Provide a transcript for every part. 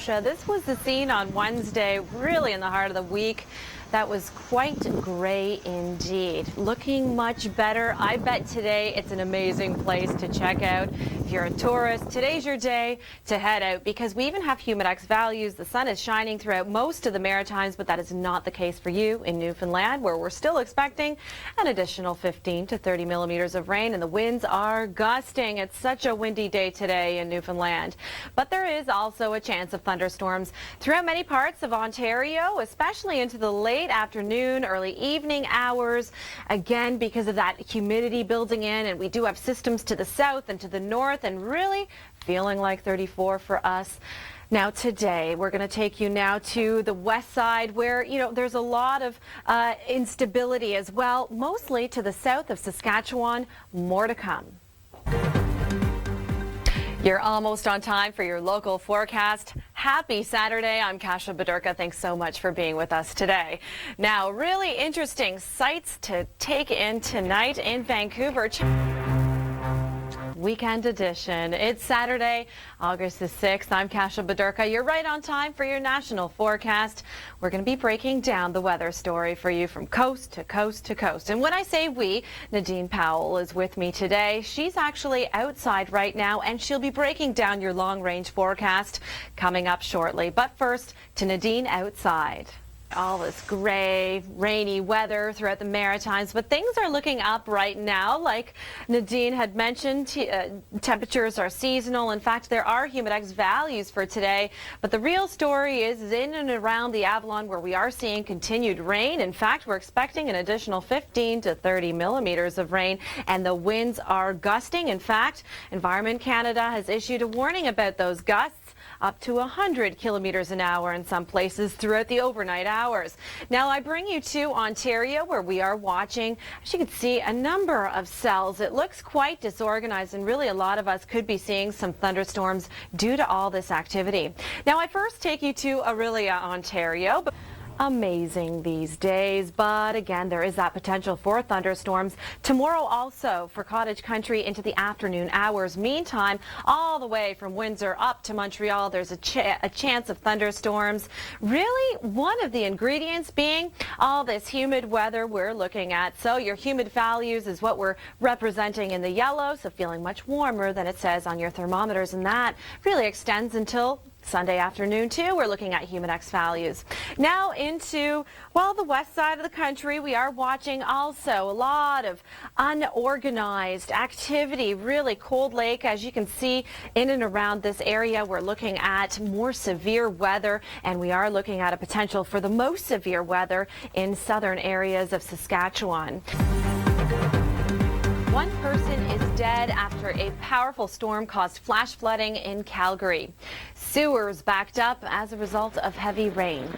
Kasia. This was the scene on Wednesday, really in the heart of the week. That was quite gray indeed. Looking much better. I bet today it's an amazing place to check out. If you're a tourist, today's your day to head out because we even have humidex values. The sun is shining throughout most of the Maritimes, but that is not the case for you in Newfoundland, where we're still expecting an additional 15 to 30 millimeters of rain, and the winds are gusting. It's such a windy day today in Newfoundland. But there is also a chance of thunderstorms throughout many parts of Ontario, especially into the late afternoon, early evening hours, again because of that humidity building in, and we do have systems to the south and to the north, and really feeling like 34 for us. Now today we're going to take you now to the west side where, there's a lot of instability as well, mostly to the south of Saskatchewan. More to come. You're almost on time for your local forecast. Happy Saturday. I'm Kasia Bodurka. Thanks so much for being with us today. Now, really interesting sights to take in tonight in Vancouver. Weekend edition. It's Saturday, August the 6th. I'm Kasia Bodurka. You're right on time for your national forecast. We're going to be breaking down the weather story for you from coast to coast to coast. And when I say we, Nadine Powell is with me today. She's actually outside right now, and she'll be breaking down your long-range forecast coming up shortly. But first, to Nadine outside. All this gray, rainy weather throughout the Maritimes, but things are looking up right now. Like Nadine had mentioned, temperatures are seasonal. In fact, there are humidex values for today, but the real story is in and around the Avalon, where we are seeing continued rain. In fact, we're expecting an additional 15 to 30 millimeters of rain, and the winds are gusting. In fact, Environment Canada has issued a warning about those gusts, up to 100 kilometers an hour in some places throughout the overnight hours. Now I bring you to Ontario, where we are watching, as you can see, a number of cells. It looks quite disorganized, and really a lot of us could be seeing some thunderstorms due to all this activity. Now I first take you to Orillia, Ontario. Amazing these days, but again, there is that potential for thunderstorms tomorrow also for cottage country into the afternoon hours. Meantime, all the way from Windsor up to Montreal, there's a chance of thunderstorms. Really, one of the ingredients being all this humid weather we're looking at. So your humid values is what we're representing in the yellow, so feeling much warmer than it says on your thermometers, and that really extends until Sunday afternoon too. We're looking at humidex values. Now into, the west side of the country, we are watching also a lot of unorganized activity. Really Cold Lake, as you can see, in and around this area, we're looking at more severe weather, and we are looking at a potential for the most severe weather in southern areas of Saskatchewan. One person is dead after a powerful storm caused flash flooding in Calgary. Sewers backed up as a result of heavy rain.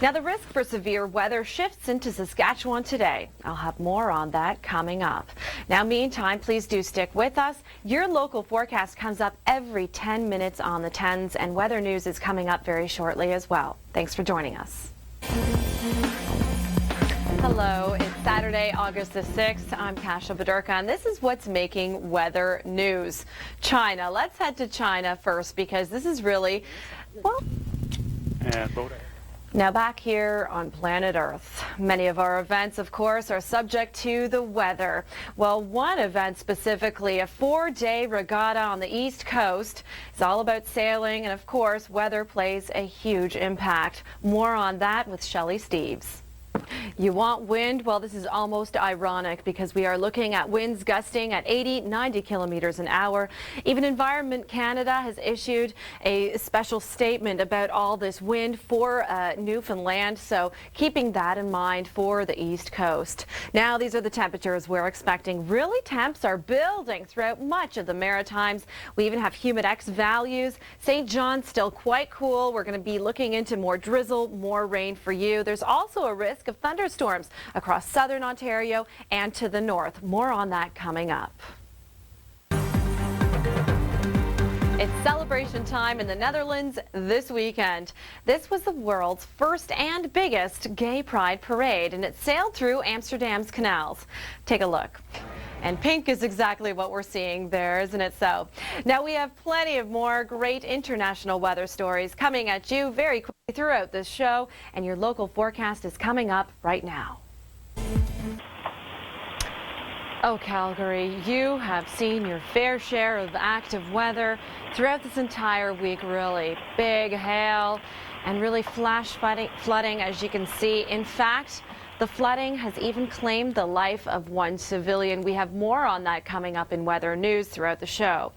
Now the risk for severe weather shifts into Saskatchewan today. I'll have more on that coming up. Now meantime, please do stick with us. Your local forecast comes up every 10 minutes on the 10s, and weather news is coming up very shortly as well. Thanks for joining us. Hello, it's Saturday, August the 6th. I'm Kasia Bodurka, and this is what's making weather news. China. Let's head to China first, because this is really, now back here on planet Earth. Many of our events, of course, are subject to the weather. Well, one event specifically, a 4-day regatta on the East Coast. It's all about sailing, and of course, weather plays a huge impact. More on that with Shelley Steeves. You want wind? Well, this is almost ironic because we are looking at winds gusting at 80, 90 kilometers an hour. Even Environment Canada has issued a special statement about all this wind for Newfoundland, so keeping that in mind for the East Coast. Now, these are the temperatures we're expecting. Really, temps are building throughout much of the Maritimes. We even have humidex values. St. John's still quite cool. We're going to be looking into more drizzle, more rain for you. There's also a risk of thunderstorms across southern Ontario and to the north. More on that coming up. It's celebration time in the Netherlands this weekend. This was the world's first and biggest gay pride parade, and it sailed through Amsterdam's canals. Take a look. And pink is exactly what we're seeing there, isn't it so? Now we have plenty of more great international weather stories coming at you very quickly throughout this show, and your local forecast is coming up right now. Oh, Calgary, you have seen your fair share of active weather throughout this entire week, really. Big hail and really flash flooding, as you can see. In fact, the flooding has even claimed the life of one civilian. We have more on that coming up in weather news throughout the show.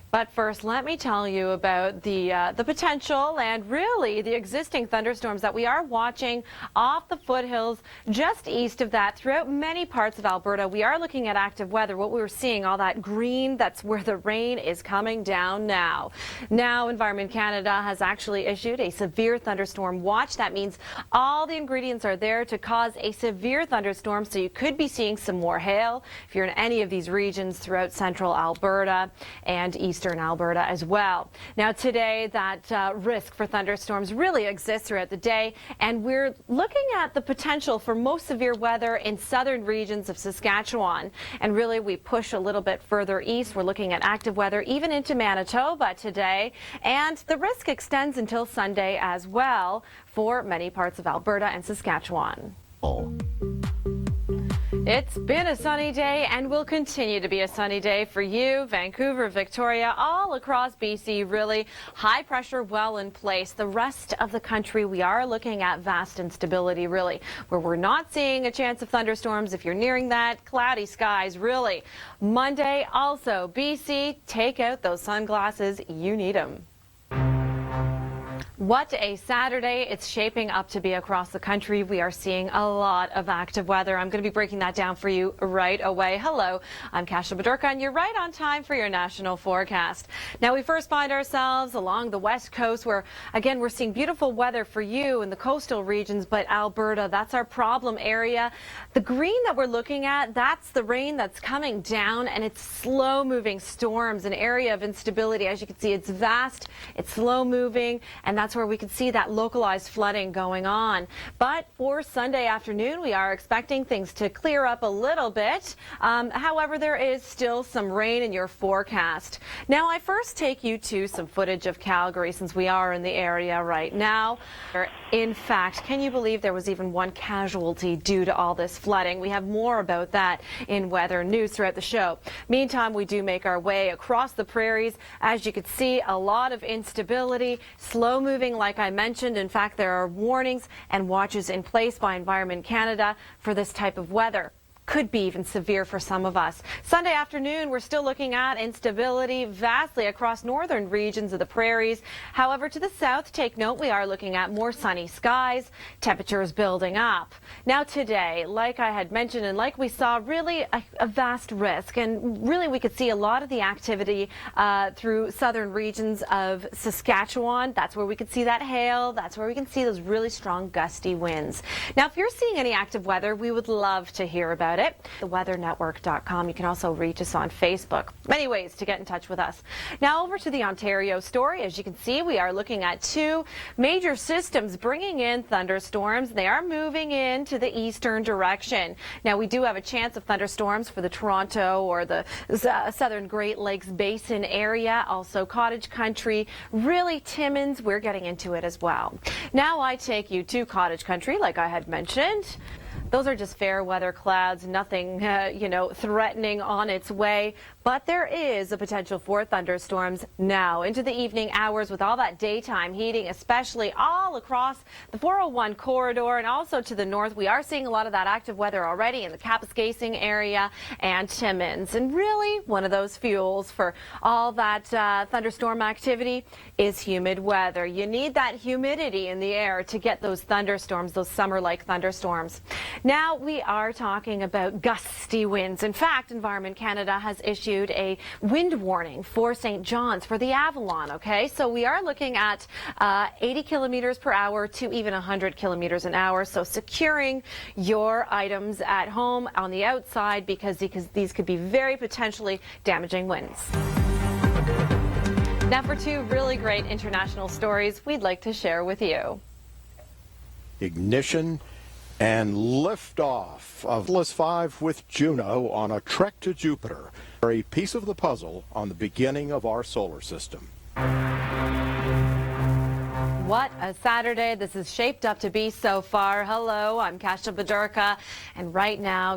But first, let me tell you about the potential and really the existing thunderstorms that we are watching off the foothills just east of that throughout many parts of Alberta. We are looking at active weather. What we were seeing, all that green, that's where the rain is coming down now. Now, Environment Canada has actually issued a severe thunderstorm watch. That means all the ingredients are there to cause a severe thunderstorm, so you could be seeing some more hail if you're in any of these regions throughout central Alberta and eastern Alberta as well. Now today, that risk for thunderstorms really exists throughout the day, and we're looking at the potential for most severe weather in southern regions of Saskatchewan. And really, we push a little bit further east. We're looking at active weather even into Manitoba today, and the risk extends until Sunday as well for many parts of Alberta and Saskatchewan. It's been a sunny day and will continue to be a sunny day for you, Vancouver, Victoria, all across BC, really. High pressure well in place. The rest of the country, we are looking at vast instability, really, where we're not seeing a chance of thunderstorms. If you're nearing that, cloudy skies, really. Monday, also, BC, take out those sunglasses. You need them. What a Saturday it's shaping up to be across the country. We are seeing a lot of active weather. I'm going to be breaking that down for you right away. Hello, I'm Kasia Bodurka, and you're right on time for your national forecast. Now, we first find ourselves along the west coast where, again, we're seeing beautiful weather for you in the coastal regions, but Alberta, that's our problem area. The green that we're looking at, that's the rain that's coming down, and it's slow-moving storms, an area of instability. As you can see, it's vast, it's slow-moving, and that's where we can see that localized flooding going on. But for Sunday afternoon, we are expecting things to clear up a little bit. However, there is still some rain in your forecast. Now, I first take you to some footage of Calgary, since we are in the area right now. In fact, can you believe there was even one casualty due to all this flooding? We have more about that in weather news throughout the show. Meantime, we do make our way across the prairies. As you can see, a lot of instability, slow moving, like I mentioned. In fact, there are warnings and watches in place by Environment Canada for this type of weather. Could be even severe for some of us. Sunday afternoon, we're still looking at instability vastly across northern regions of the prairies. However, to the south, take note, we are looking at more sunny skies, temperatures building up. Now today, like I had mentioned and like we saw, really a vast risk, and really we could see a lot of the activity through southern regions of Saskatchewan. That's where we could see that hail. That's where we can see those really strong gusty winds. Now, if you're seeing any active weather, we would love to hear about it. TheWeatherNetwork.com. You can also reach us on Facebook. Many ways to get in touch with us. Now over to the Ontario story. As you can see, we are looking at two major systems bringing in thunderstorms. They are moving into the eastern direction. Now, we do have a chance of thunderstorms for the Toronto or the southern Great Lakes Basin area, also Cottage Country, really Timmins. We're getting into it as well. Now I take you to Cottage Country, like I had mentioned. Those are just fair weather clouds, nothing, threatening on its way. But there is a potential for thunderstorms now into the evening hours with all that daytime heating, especially all across the 401 corridor and also to the north. We are seeing a lot of that active weather already in the Kapuskasing area and Timmins. And really, one of those fuels for all that thunderstorm activity is humid weather. You need that humidity in the air to get those thunderstorms, those summer-like thunderstorms. Now we are talking about gusty winds. In fact, Environment Canada has issued a wind warning for St. John's for the Avalon, okay? So we are looking at 80 kilometers per hour to even 100 kilometers an hour. So securing your items at home on the outside because these could be very potentially damaging winds. Now for two really great international stories we'd like to share with you. Ignition And liftoff of Atlas V with Juno on a trek to Jupiter, a piece of the puzzle on the beginning of our solar system. What a Saturday this is shaped up to be so far. Hello, I'm Kasia Bodurka, and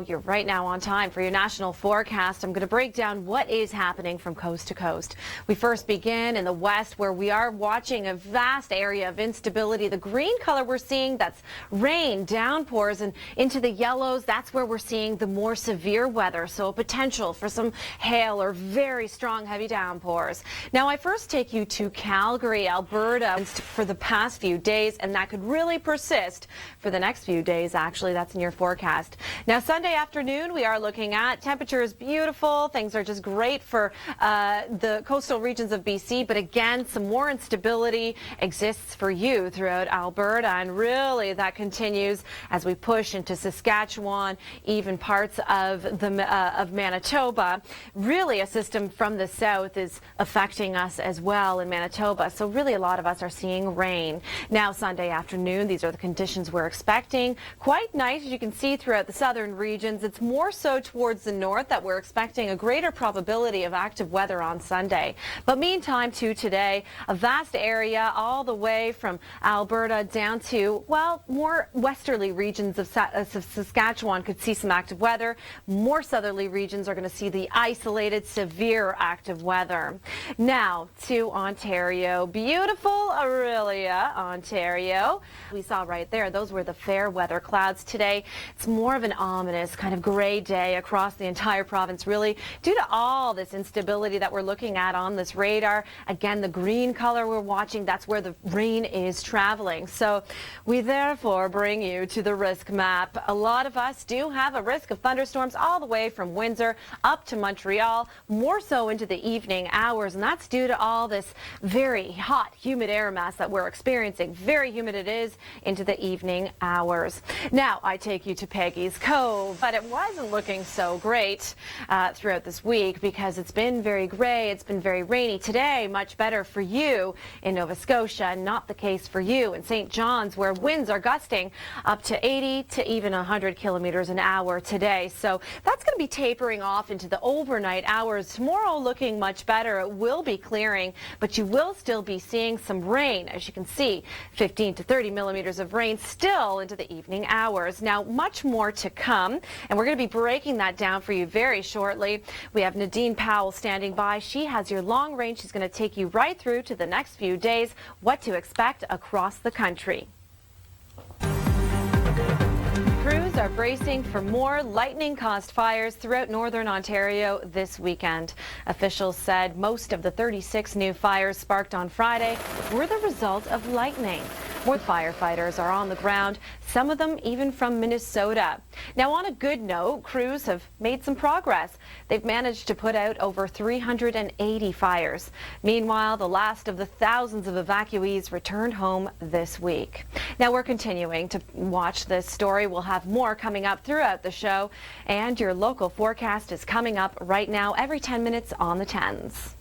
you're right now on time for your national forecast. I'm going to break down what is happening from coast to coast. We first begin in the west, where we are watching a vast area of instability. The green color we're seeing, that's rain, downpours, and into the yellows, that's where we're seeing the more severe weather, so a potential for some hail or very strong heavy downpours. Now, I first take you to Calgary, Alberta, for the past few days, and that could really persist for the next few days. Actually, that's in your forecast. Now, Sunday afternoon, we are looking at temperatures beautiful. Things are just great for the coastal regions of BC, but again, some more instability exists for you throughout Alberta, and really that continues as we push into Saskatchewan, even parts of of Manitoba. Really, a system from the south is affecting us as well in Manitoba, so really a lot of us are seeing rain. Now, Sunday afternoon, these are the conditions we're expecting. Quite nice, as you can see, throughout the southern regions. It's more so towards the north that we're expecting a greater probability of active weather on Sunday. But meantime, to today, a vast area all the way from Alberta down to, well, more westerly regions of Saskatchewan could see some active weather. More southerly regions are going to see the isolated, severe active weather. Now, to Ontario. Beautiful Aurelia, Ontario. We saw right there, those were the fair weather clouds today. It's more of an ominous kind of gray day across the entire province, really, due to all this instability that we're looking at on this radar. Again, the green color we're watching, that's where the rain is traveling. So we therefore bring you to the risk map. A lot of us do have a risk of thunderstorms all the way from Windsor up to Montreal, more so into the evening hours, and that's due to all this very hot, humid air mass that we're experiencing. Very humid it is into the evening hours. Now, I take you to Peggy's Cove, but it wasn't looking so great throughout this week because it's been very gray, it's been very rainy. Today, much better for you in Nova Scotia, not the case for you in St. John's, where winds are gusting up to 80 to even 100 kilometers an hour today. So that's going to be tapering off into the overnight hours. Tomorrow looking much better. It will be clearing, but you will still be seeing some rain. As you can see, 15 to 30 millimeters of rain still into the evening hours. Now, much more to come, and we're going to be breaking that down for you very shortly. We have Nadine Powell standing by. She has your long range. She's going to take you right through to the next few days, what to expect across the country. Crews are bracing for more lightning-caused fires throughout northern Ontario this weekend. Officials said most of the 36 new fires sparked on Friday were the result of lightning. More firefighters are on the ground, some of them even from Minnesota. Now, on a good note, crews have made some progress. They've managed to put out over 380 fires. Meanwhile, the last of the thousands of evacuees returned home this week. Now, we're continuing to watch this story. We'll have more coming up throughout the show, and your local forecast is coming up right now every 10 minutes on the 10s.